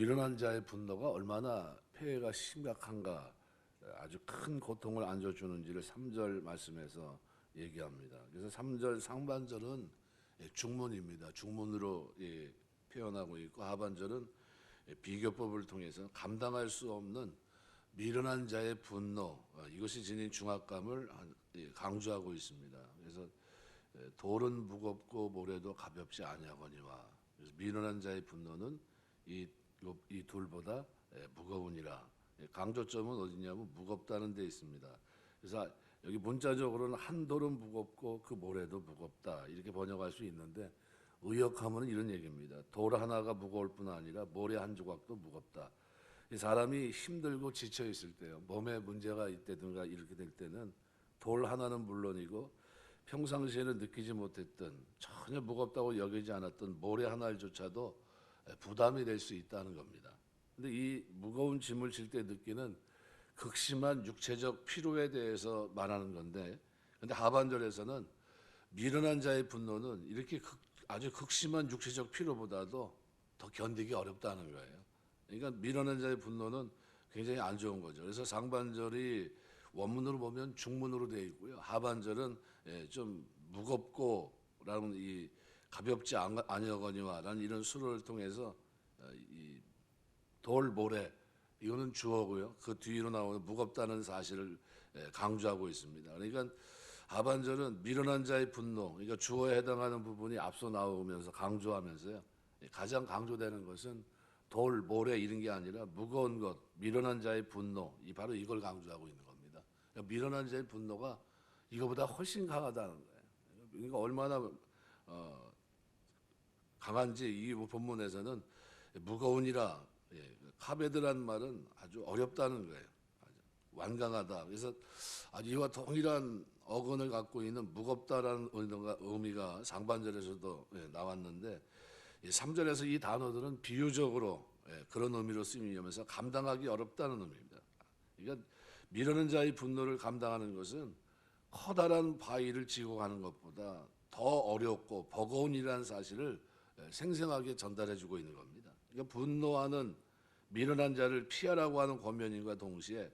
미련한 자의 분노가 얼마나 폐해가 심각한가, 아주 큰 고통을 안겨주는지를 3절 말씀에서 얘기합니다. 그래서 3절 상반절은 중문입니다. 중문으로 표현하고 있고, 하반절은 비교법을 통해서 감당할 수 없는 미련한 자의 분노, 이것이 지닌 중압감을 강조하고 있습니다. 그래서 돌은 무겁고 모래도 가볍지 아니하거니와, 그래서 미련한 자의 분노는 이 둘보다 무거우니라. 강조점은 어디냐면 무겁다는 데 있습니다. 그래서 여기 문자적으로는 한 돌은 무겁고 그 모래도 무겁다, 이렇게 번역할 수 있는데, 의역하면 이런 얘기입니다. 돌 하나가 무거울 뿐 아니라 모래 한 조각도 무겁다. 사람이 힘들고 지쳐 있을 때요, 몸에 문제가 있다든가 이렇게 될 때는 돌 하나는 물론이고 평상시에는 느끼지 못했던, 전혀 무겁다고 여기지 않았던 모래 하나조차도 부담이 될 수 있다는 겁니다. 근데 이 무거운 짐을 질 때 느끼는 극심한 육체적 피로에 대해서 말하는 건데, 근데 하반절에서는 미련한 자의 분노는 이렇게 아주 극심한 육체적 피로보다도 더 견디기 어렵다는 거예요. 그러니까 미련한 자의 분노는 굉장히 안 좋은 거죠. 그래서 상반절이 원문으로 보면 중문으로 되어 있고요, 하반절은 좀 무겁고라는 이 가볍지 아니하거니와라는 이런 수를 통해서 이 돌, 모래, 이거는 주어고요, 그 뒤로 나오는 무겁다는 사실을 강조하고 있습니다. 그러니까 하반절은 미련한 자의 분노, 그러니까 주어에 해당하는 부분이 앞서 나오면서 강조하면서요, 가장 강조되는 것은 돌, 모래 이런 게 아니라 무거운 것, 미련한 자의 분노, 바로 이걸 강조하고 있는 겁니다. 그러니까 미련한 자의 분노가 이거보다 훨씬 강하다는 거예요. 그러니까 얼마나 강한지 이 본문에서는 무거우니라, 카베드란 말은 아주 어렵다는 거예요. 아주 완강하다. 그래서 아주 이와 동일한 어근을 갖고 있는 무겁다라는 의미가 상반절에서도 나왔는데, 3절에서 이 단어들은 비유적으로 그런 의미로 쓰이면서 감당하기 어렵다는 의미입니다. 그러니까 미루는 자의 분노를 감당하는 것은 커다란 바위를 지고 가는 것보다 더 어렵고 버거운 일이라는 사실을 생생하게 전달해 주고 있는 겁니다. 그러니까 분노하는 미련한 자를 피하라고 하는 권면인과 동시에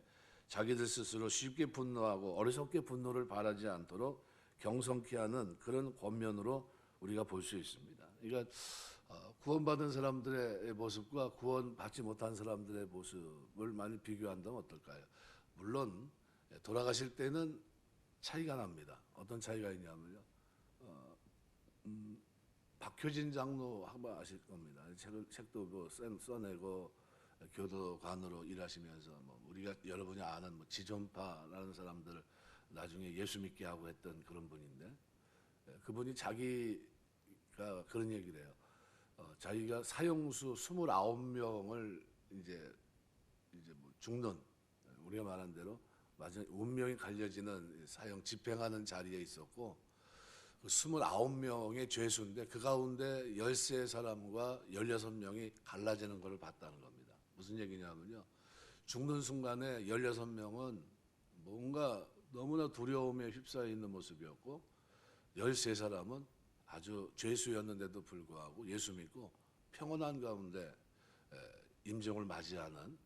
자기들 스스로 쉽게 분노하고 어리석게 분노를 바라지 않도록 경성케 하는 그런 권면으로 우리가 볼 수 있습니다. 그러니까 구원받은 사람들의 모습과 구원받지 못한 사람들의 모습을 많이 비교한다면 어떨까요? 물론 돌아가실 때는 차이가 납니다. 어떤 차이가 있냐면요, 박효진 장로 한번 아실 겁니다. 책도 뭐 써내고 교도관으로 일하시면서 뭐 우리가 여러분이 아는 뭐 지존파라는 사람들을 나중에 예수 믿게 하고 했던 그런 분인데, 그분이 자기가 그런 얘기를 해요. 자기가 사형수 29명을 이제 뭐 죽는, 우리가 말한 대로 마지막 운명이 갈려지는 사형 집행하는 자리에 있었고, 그 29명의 죄수인데 그 가운데 13사람과 16명이 갈라지는 것을 봤다는 겁니다. 무슨 얘기냐면요, 죽는 순간에 16명은 뭔가 너무나 두려움에 휩싸여 있는 모습이었고, 13사람은 아주 죄수였는데도 불구하고 예수 믿고 평온한 가운데 임종을 맞이하는,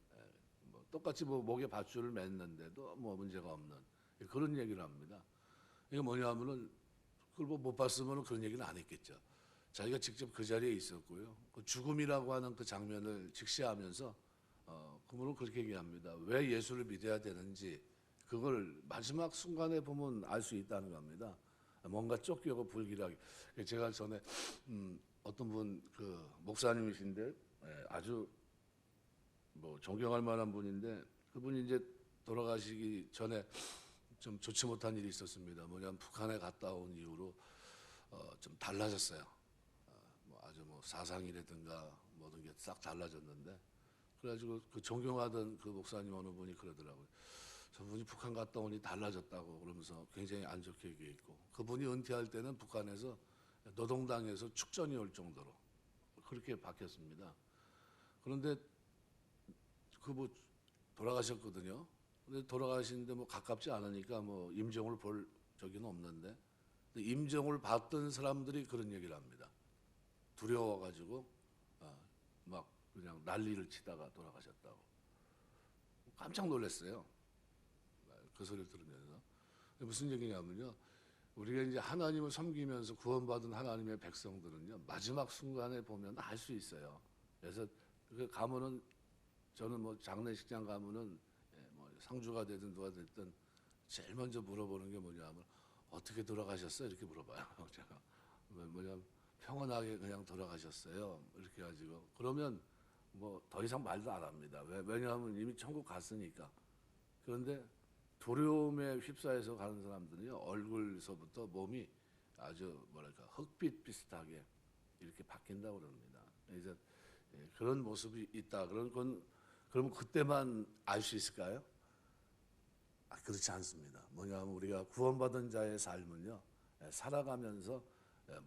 뭐 똑같이 뭐 목에 밧줄을 맸는데도 뭐 문제가 없는 그런 얘기를 합니다. 이게 뭐냐면은 그걸 못 봤으면 그런 얘기는 안 했겠죠. 자기가 직접 그 자리에 있었고요, 그 죽음이라고 하는 그 장면을 직시하면서 그분은 그렇게 얘기합니다. 왜 예수를 믿어야 되는지 그걸 마지막 순간에 보면 알 수 있다는 겁니다. 뭔가 쫓기고 불길하게. 제가 전에 어떤 분 그 목사님이신데 아주 뭐 존경할 만한 분인데, 그분이 이제 돌아가시기 전에 좀 좋지 못한 일이 있었습니다. 뭐냐면 북한에 갔다 온 이후로 좀 달라졌어요. 뭐 아주 뭐 사상이라든가 모든 게 싹 달라졌는데, 그래가지고 그 존경하던 그 목사님 어느 분이 그러더라고요. 저분이 북한 갔다 오니 달라졌다고 그러면서 굉장히 안 좋게 얘기했고, 그분이 은퇴할 때는 북한에서 노동당에서 축전이 올 정도로 그렇게 바뀌었습니다. 그런데 그 뭐 돌아가셨거든요. 근데 돌아가시는데 뭐 가깝지 않으니까 뭐 임종을 볼 적은 없는데, 임종을 받던 사람들이 그런 얘기를 합니다. 두려워가지고 막 그냥 난리를 치다가 돌아가셨다고. 깜짝 놀랐어요. 그 소리를 들으면서. 무슨 얘기냐면요. 우리가 이제 하나님을 섬기면서 구원받은 하나님의 백성들은요, 마지막 순간에 보면 알 수 있어요. 그래서 그 가면은, 저는 뭐 장례식장 가면은 뭐 상주가 되든 누가 됐든 제일 먼저 물어보는 게 뭐냐면 어떻게 돌아가셨어요? 이렇게 물어봐요. 제가 뭐냐면 평온하게 그냥 돌아가셨어요. 이렇게 가지고 그러면 뭐 더 이상 말도 안 합니다. 왜냐하면 이미 천국 갔으니까. 그런데 두려움에 휩싸여서 가는 사람들은요, 얼굴서부터 몸이 아주 뭐랄까 흑빛 비슷하게 이렇게 바뀐다고 그럽니다. 그래서 그런 모습이 있다. 그럼 그때만 알 수 있을까요? 그렇지 않습니다. 뭐냐면 우리가 구원받은 자의 삶은요, 살아가면서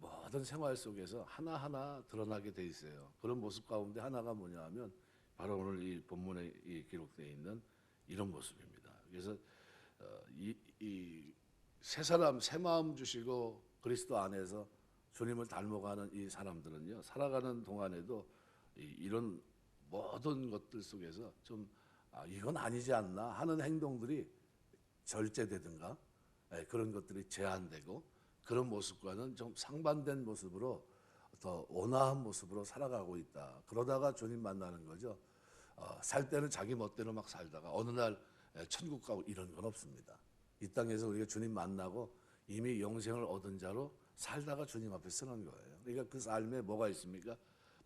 모든 생활 속에서 하나하나 드러나게 돼 있어요. 그런 모습 가운데 하나가 뭐냐면 바로 오늘 이 본문에 기록되어 있는 이런 모습입니다. 그래서 이 새 사람, 새 마음 주시고 그리스도 안에서 주님을 닮아가는 이 사람들은요, 살아가는 동안에도 이런 모든 것들 속에서 좀 이건 아니지 않나 하는 행동들이 절제되든가 그런 것들이 제한되고, 그런 모습과는 좀 상반된 모습으로 더 온화한 모습으로 살아가고 있다. 그러다가 주님 만나는 거죠. 살 때는 자기 멋대로 막 살다가 어느 날 천국 가고 이런 건 없습니다. 이 땅에서 우리가 주님 만나고 이미 영생을 얻은 자로 살다가 주님 앞에 서는 거예요. 그러니까 그 삶에 뭐가 있습니까?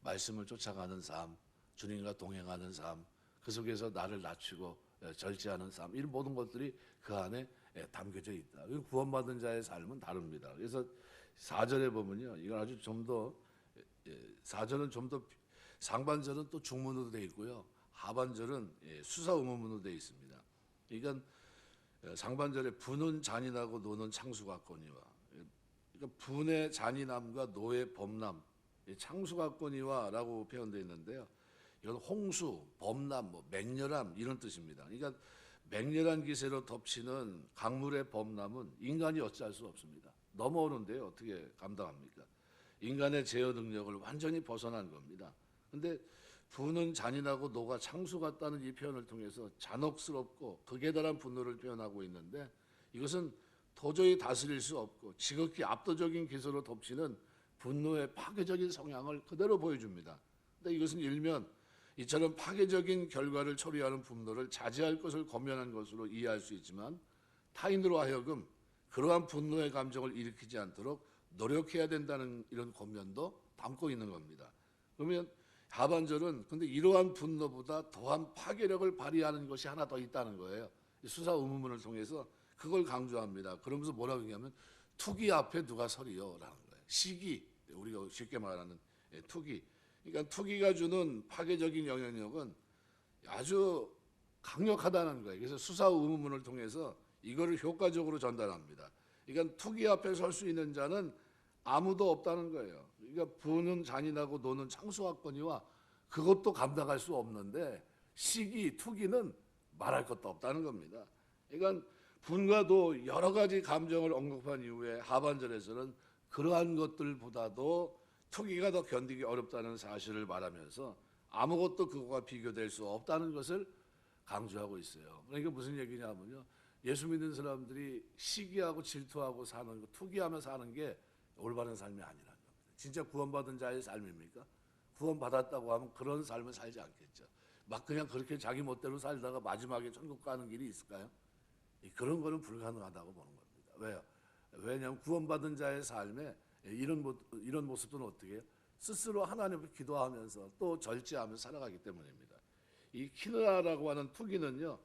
말씀을 쫓아가는 삶, 주님과 동행하는 삶, 그 속에서 나를 낮추고 절제하는 삶, 이런 모든 것들이 그 안에 담겨져 있다. 구원받은 자의 삶은 다릅니다. 그래서 4절에 보면요, 이건 아주 좀 더 4절은 좀 더, 상반절은 또 중문으로 되어 있고요, 하반절은 수사의문문으로 되어 있습니다. 그러니까 상반절에 부는 잔인하고 노는 창수 같거니와, 그러니까 분의 잔인함과 노의 범람, 창수 같거니와라고 표현되어 있는데요. 이건 홍수, 범람, 뭐 맹렬함 이런 뜻입니다. 그러니까 맹렬한 기세로 덮치는 강물의 범람은 인간이 어찌할 수 없습니다. 넘어오는데요, 어떻게 감당합니까? 인간의 제어 능력을 완전히 벗어난 겁니다. 그런데 부는 잔인하고 노가 창수 같다는 이 표현을 통해서 잔혹스럽고 극에 달한 분노를 표현하고 있는데, 이것은 도저히 다스릴 수 없고 지극히 압도적인 기세로 덮치는 분노의 파괴적인 성향을 그대로 보여줍니다. 근데 이것은 일면 이처럼 파괴적인 결과를 초래하는 분노를 자제할 것을 권면한 것으로 이해할 수 있지만, 타인으로 하여금 그러한 분노의 감정을 일으키지 않도록 노력해야 된다는 이런 권면도 담고 있는 겁니다. 그러면 하반절은 근데 이러한 분노보다 더한 파괴력을 발휘하는 것이 하나 더 있다는 거예요. 수사 의문문을 통해서 그걸 강조합니다. 그러면서 뭐라고 얘기하면 투기 앞에 누가 서리요라는 거예요. 시기, 우리가 쉽게 말하는 투기. 그러니까 투기가 주는 파괴적인 영향력은 아주 강력하다는 거예요. 그래서 수사 의문문을 통해서 이거를 효과적으로 전달합니다. 그러니까 투기 앞에 설 수 있는 자는 아무도 없다는 거예요. 그러니까 부는 잔인하고 노는 창수하거니와 그것도 감당할 수 없는데, 시기, 투기는 말할 것도 없다는 겁니다. 그러니까 분과도 여러 가지 감정을 언급한 이후에 하반절에서는 그러한 것들보다도 투기가 더 견디기 어렵다는 사실을 말하면서 아무것도 그거와 비교될 수 없다는 것을 강조하고 있어요. 그러니까 무슨 얘기냐면요, 예수 믿는 사람들이 시기하고 질투하고 사는 거, 투기하며 사는 게 올바른 삶이 아니라는 겁니다. 진짜 구원받은 자의 삶입니까? 구원받았다고 하면 그런 삶을 살지 않겠죠. 막 그냥 그렇게 자기 멋대로 살다가 마지막에 천국 가는 길이 있을까요? 그런 거는 불가능하다고 보는 겁니다. 왜요? 왜냐하면 구원받은 자의 삶에 이런 모습들은 어떻게 해요? 스스로 하나님을 기도하면서 또 절제하면서 살아가기 때문입니다. 이 키느라라고 하는 투기는요,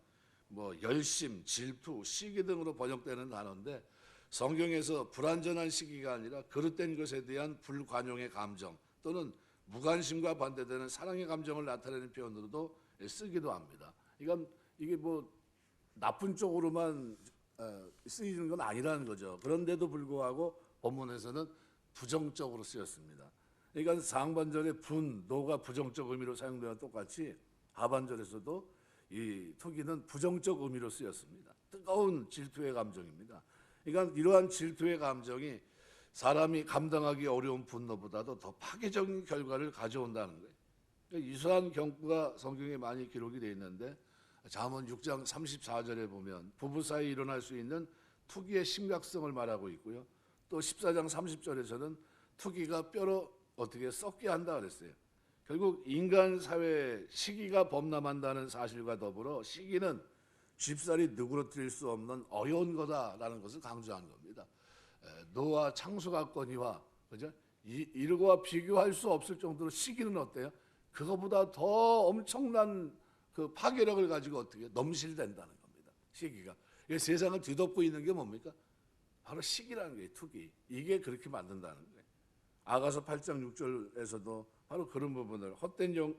뭐 열심, 질투, 시기 등으로 번역되는 단어인데, 성경에서 불완전한 시기가 아니라 그릇된 것에 대한 불관용의 감정 또는 무관심과 반대되는 사랑의 감정을 나타내는 표현으로도 쓰기도 합니다. 이게 뭐 나쁜 쪽으로만 쓰이는 건 아니라는 거죠. 그런데도 불구하고 본문에서는 부정적으로 쓰였습니다. 그러니까 상반절에 분, 노가 부정적 의미로 사용되는 똑같이 하반절에서도 이 투기는 부정적 의미로 쓰였습니다. 뜨거운 질투의 감정입니다. 그러니까 이러한 질투의 감정이 사람이 감당하기 어려운 분노보다도 더 파괴적인 결과를 가져온다는 거예요. 이러한 경고가 성경에 많이 기록이 되어 있는데 잠언 6장 34절에 보면 부부 사이에 일어날 수 있는 투기의 심각성을 말하고 있고요. 또 14장 30절에서는 투기가 뼈로 어떻게 썩게 한다 그랬어요. 결국 인간 사회에 시기가 범람한다는 사실과 더불어 시기는 쉽사리 누그러뜨릴 수 없는 어려운 거다라는 것을 강조한 겁니다. 노아 창수각거니와 그죠? 이르고와 비교할 수 없을 정도로 시기는 어때요? 그거보다 더 엄청난 그 파괴력을 가지고 어떻게 넘실댄다는 겁니다. 시기가. 세상을 뒤덮고 있는 게 뭡니까? 바로 시기라는 게 투기. 이게 그렇게 만든다는 거예요. 아가서 8장 6절에서도 바로 그런 부분을 헛된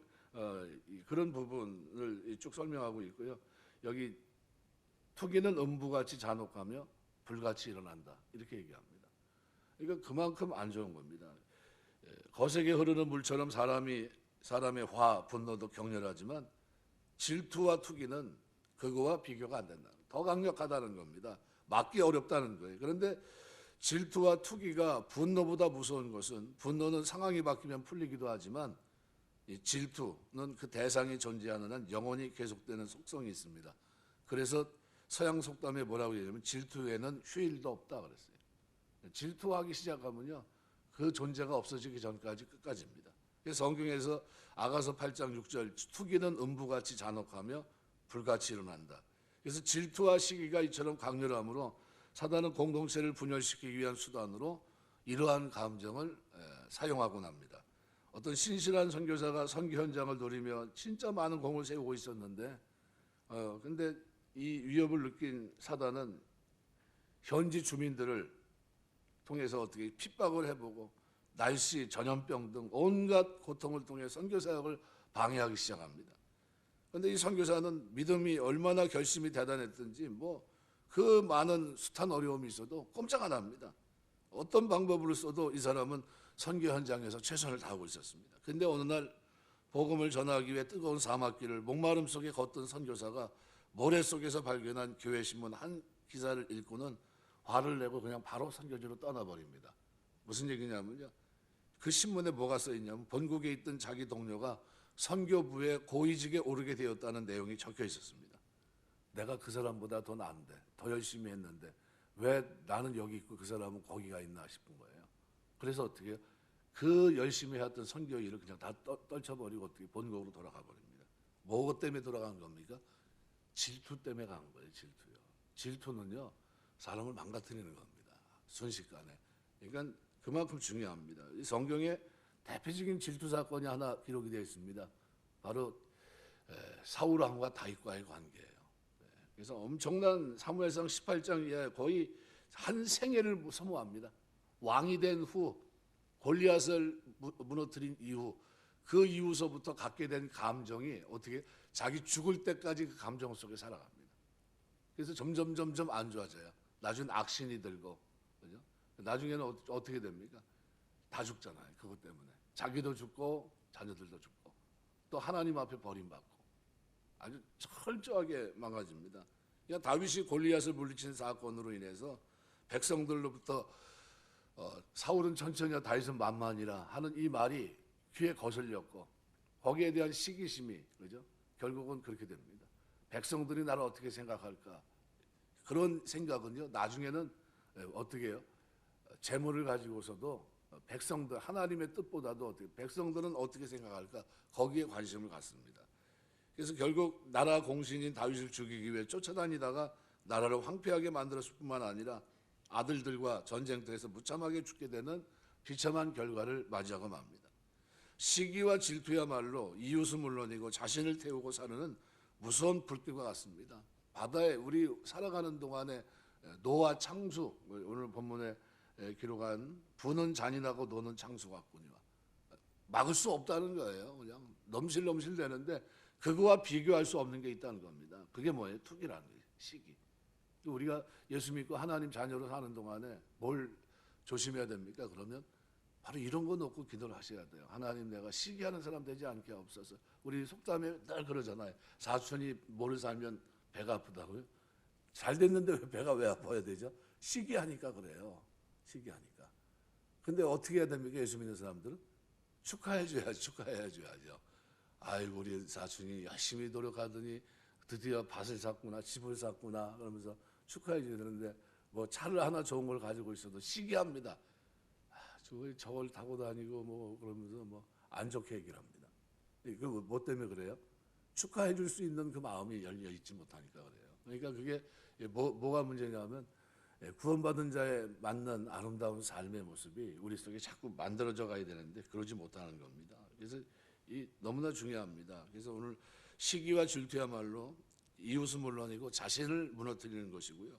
그런 부분을 쭉 설명하고 있고요. 여기 투기는 음부같이 잔혹하며 불같이 일어난다 이렇게 얘기합니다. 그러니까 그만큼 안 좋은 겁니다. 거세게 흐르는 물처럼 사람의 화, 분노도 격렬하지만 질투와 투기는 그거와 비교가 안 된다. 더 강력하다는 겁니다. 막기 어렵다는 거예요. 그런데 질투와 투기가 분노보다 무서운 것은 분노는 상황이 바뀌면 풀리기도 하지만 이 질투는 그 대상이 존재하는 한 영원히 계속되는 속성이 있습니다. 그래서 서양 속담에 뭐라고 얘기하냐면 질투에는 휴일도 없다 그랬어요. 질투하기 시작하면요 그 존재가 없어지기 전까지 끝까지입니다. 그래서 성경에서 아가서 8장 6절 투기는 음부같이 잔혹하며 불같이 일어난다. 그래서 질투와 시기가 이처럼 강렬함으로 사단은 공동체를 분열시키기 위한 수단으로 이러한 감정을 사용하곤 합니다. 어떤 신실한 선교사가 선교 현장을 노리며 진짜 많은 공을 세우고 있었는데 근데 이 위협을 느낀 사단은 현지 주민들을 통해서 어떻게 핍박을 해보고 날씨, 전염병 등 온갖 고통을 통해 선교 사역을 방해하기 시작합니다. 그런데 이 선교사는 믿음이 얼마나 결심이 대단했든지 그 많은 숱한 어려움이 있어도 꼼짝 안 합니다. 어떤 방법으로 써도 이 사람은 선교 현장에서 최선을 다하고 있었습니다. 그런데 어느 날 복음을 전하기 위해 뜨거운 사막길을 목마름 속에 걷던 선교사가 모래 속에서 발견한 교회 신문 한 기사를 읽고는 화를 내고 그냥 바로 선교지로 떠나버립니다. 무슨 얘기냐면요. 그 신문에 뭐가 써있냐면 본국에 있던 자기 동료가 선교부의 고위직에 오르게 되었다는 내용이 적혀 있었습니다. 내가 그 사람보다 더 나은데 더 열심히 했는데 왜 나는 여기 있고 그 사람은 거기가 있나 싶은 거예요. 그래서 어떻게 해요? 그 열심히 했던 선교 일을 그냥 다 떨쳐버리고 어떻게 본국으로 돌아가 버립니다. 뭐 때문에 돌아간 겁니까? 질투 때문에 간 거예요. 질투요. 질투는요 사람을 망가뜨리는 겁니다. 순식간에. 그러니까 그만큼 중요합니다. 이 성경에 대표적인 질투 사건이 하나 기록이 되어 있습니다. 바로 사울 왕과 다윗과의 관계예요. 그래서 엄청난 사무엘상 18장에 거의 한 생애를 소모합니다. 왕이 된 후 골리앗을 무너뜨린 이후 그 이후서부터 갖게 된 감정이 어떻게 자기 죽을 때까지 그 감정 속에 살아갑니다. 그래서 점점 안 좋아져요. 나중에 악신이 들고 그죠? 나중에는 어떻게 됩니까? 다 죽잖아요. 그것 때문에 자기도 죽고 자녀들도 죽고 또 하나님 앞에 버림받고 아주 철저하게 망가집니다. 그러니까 다윗이 골리앗을 물리친 사건으로 인해서 백성들로부터 사울은 천천히와 다윗은 만만이라 하는 이 말이 귀에 거슬렸고 거기에 대한 시기심이 그죠? 결국은 그렇게 됩니다. 백성들이 나를 어떻게 생각할까? 그런 생각은요 나중에는 어떻게 해요? 재물을 가지고서도 백성들 하나님의 뜻보다도 어떻게 백성들은 어떻게 생각할까? 거기에 관심을 갖습니다. 그래서 결국 나라 공신인 다윗을 죽이기 위해 쫓아다니다가 나라를 황폐하게 만들었을 뿐만 아니라 아들들과 전쟁터에서 무참하게 죽게 되는 비참한 결과를 맞이하고 맙니다. 시기와 질투야말로 이웃은 물론이고 자신을 태우고 사는 무서운 불길과 같습니다. 바다에 우리 살아가는 동안에 노아 창수 오늘 본문에 기록한 부는 잔인하고 노는 창수 같군요. 막을 수 없다는 거예요. 그냥 넘실넘실 되는데 그거와 비교할 수 없는 게 있다는 겁니다. 그게 뭐예요? 투기라는 거예요. 시기. 우리가 예수 믿고 하나님 자녀로 사는 동안에 뭘 조심해야 됩니까? 그러면 바로 이런 거 놓고 기도를 하셔야 돼요. 하나님 내가 시기하는 사람 되지 않게 하옵소서. 우리 속담에 늘 그러잖아요. 사촌이 뭐를 살면 배가 아프다고요? 잘 됐는데 왜 배가 왜 아파야 되죠? 시기하니까 그래요. 시기하니까. 근데 어떻게 해야 됩니까? 예수 믿는 사람들은 축하해줘야죠. 축하해줘야죠. 아이고 우리 사촌이 열심히 노력하더니 드디어 밭을 샀구나, 집을 샀구나 그러면서 축하해 줘야 되는데 뭐 차를 하나 좋은 걸 가지고 있어도 시기합니다. 저걸 타고 다니고 뭐 그러면서 뭐 안 좋게 얘기를 합니다. 뭐 때문에 그래요? 축하해 줄 수 있는 그 마음이 열려 있지 못하니까 그래요. 그러니까 그게 뭐가 문제냐면 구원받은 자에 맞는 아름다운 삶의 모습이 우리 속에 자꾸 만들어져 가야 되는데 그러지 못하는 겁니다. 그래서 너무나 중요합니다. 그래서 오늘 시기와 질투야말로 이웃은 물론이고 자신을 무너뜨리는 것이고요.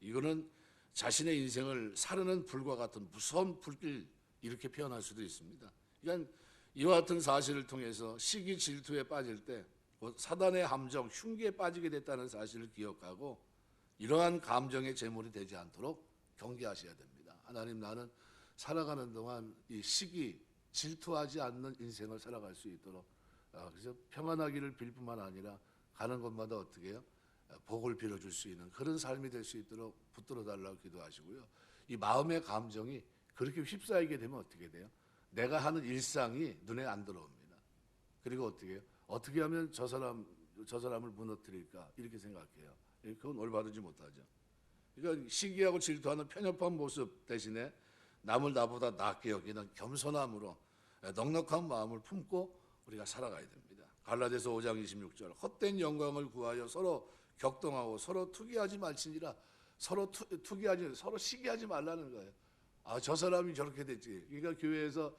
이거는 자신의 인생을 사르는 불과 같은 무서운 불길 이렇게 표현할 수도 있습니다. 그러니까 이와 같은 사실을 통해서 시기 질투에 빠질 때 사단의 함정, 흉기에 빠지게 됐다는 사실을 기억하고 이러한 감정의 제물이 되지 않도록 경계하셔야 됩니다. 하나님, 나는 살아가는 동안 이 시기, 질투하지 않는 인생을 살아갈 수 있도록 그래서 평안하기를 빌 뿐만 아니라 가는 곳마다 어떻게 해요? 복을 빌어줄 수 있는 그런 삶이 될 수 있도록 붙들어 달라고 기도하시고요. 이 마음의 감정이 그렇게 휩싸이게 되면 어떻게 돼요? 내가 하는 일상이 눈에 안 들어옵니다. 그리고 어떻게 해요? 어떻게 하면 저 사람을 무너뜨릴까 이렇게 생각해요. 그건 올바르지 못하죠. 그러니까 시기하고 질투하는 편협한 모습 대신에 남을 나보다 낫게 여기는 겸손함으로 넉넉한 마음을 품고 우리가 살아가야 됩니다. 갈라디아서 5장 26절 헛된 영광을 구하여 서로 격동하고 서로 투기하지 말지니라. 서로 투기하지, 서로 시기하지 말라는 거예요. 저 사람이 저렇게 됐지. 그러니까 교회에서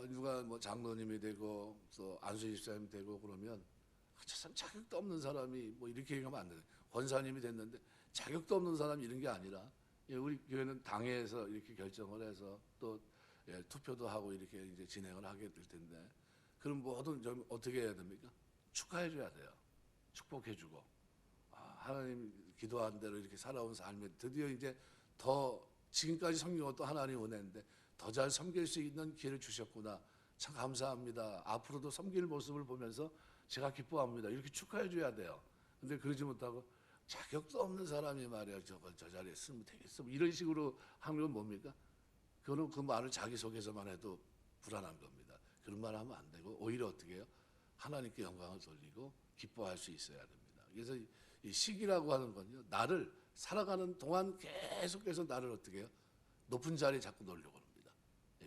누가 뭐 장로님이 되고 또 안수 집사님이 되고 그러면 저 사람 자격도 없는 사람이 뭐 이렇게 얘기하면 안 돼요. 권사님이 됐는데 자격도 없는 사람이 이런 게 아니라 우리 교회는 당회에서 이렇게 결정을 해서 또 투표도 하고 이렇게 이제 진행을 하게 될 텐데 그럼 뭐든 좀 어떻게 해야 됩니까? 축하해 줘야 돼요. 축복해 주고 하나님 기도한 대로 이렇게 살아온 삶에 드디어 이제 더 지금까지 섬긴 것도 하나님 은혜인데 더 잘 섬길 수 있는 기회를 주셨구나. 참 감사합니다. 앞으로도 섬길 모습을 보면서 제가 기뻐합니다. 이렇게 축하해 줘야 돼요. 근데 그러지 못하고 자격도 없는 사람이 말이야 저 자리에 쓰면 되겠어. 이런 식으로 하는 건 뭡니까? 그거는 그 말을 자기속에서만 해도 불안한 겁니다. 그런 말 하면 안 되고 오히려 어떻게 해요? 하나님께 영광을 돌리고 기뻐할 수 있어야 됩니다. 그래서 이 시기라고 하는 건요. 나를 살아가는 동안 계속해서 나를 어떻게 해요? 높은 자리에 자꾸 놓으려고 합니다.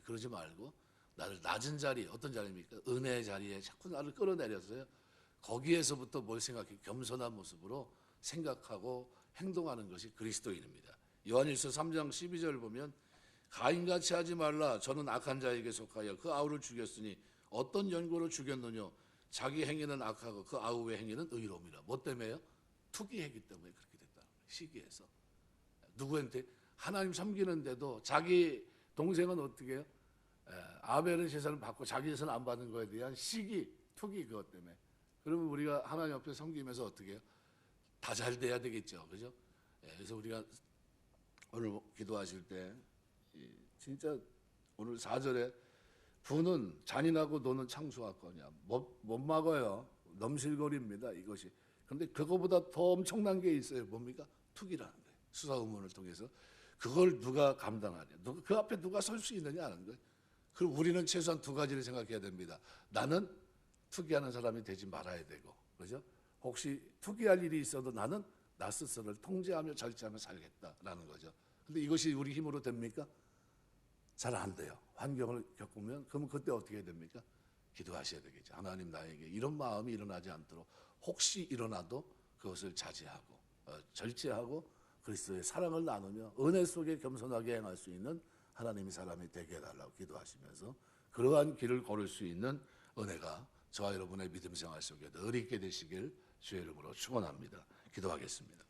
그러지 말고 나를 낮은 자리, 어떤 자리입니까? 은혜의 자리에 자꾸 나를 끌어내려서요. 거기에서부터 뭘 생각해? 겸손한 모습으로 생각하고 행동하는 것이 그리스도인입니다. 요한일서 3장 12절 보면 가인같이 하지 말라. 저는 악한 자에게 속하여 그 아우를 죽였으니 어떤 연고로 죽였느냐? 자기 행위는 악하고 그 아우의 행위는 의로움이라. 뭐 때문에요? 투기했기 때문에 그렇게 됐다는 거예요. 시기에서. 누구한테? 하나님 섬기는데도 자기 동생은 어떻게 해요? 아벨은 제사를 받고 자기 제사는 안 받는 거에 대한 시기, 투기 그것 때문에. 그러면 우리가 하나님 앞에 섬기면서 어떻게 해요? 다 잘 돼야 되겠죠. 그죠? 그래서 우리가 오늘 기도하실 때 진짜 오늘 4절에 부는 잔인하고 노는 창수하거냐. 못 막아요. 넘실거립니다. 이것이. 그런데 그거보다 더 엄청난 게 있어요. 뭡니까? 투기라는 거예요. 수사의문을 통해서. 그걸 누가 감당하냐. 그 앞에 누가 설 수 있느냐 하는 거예요. 그럼 우리는 최소한 두 가지를 생각해야 됩니다. 나는 투기하는 사람이 되지 말아야 되고. 그죠? 혹시 투기할 일이 있어도 나는 나 스스로를 통제하며 절제하며 살겠다라는 거죠. 근데 이것이 우리 힘으로 됩니까? 잘 안 돼요. 환경을 겪으면 그러면 그때 어떻게 해야 됩니까? 기도하셔야 되겠죠. 하나님 나에게 이런 마음이 일어나지 않도록 혹시 일어나도 그것을 자제하고 절제하고 그리스도의 사랑을 나누며 은혜 속에 겸손하게 행할 수 있는 하나님의 사람이 되게 해달라고 기도하시면서 그러한 길을 걸을 수 있는 은혜가 저와 여러분의 믿음 생활 속에 늘 있게 되시길 주의 이름으로 축원합니다. 기도하겠습니다.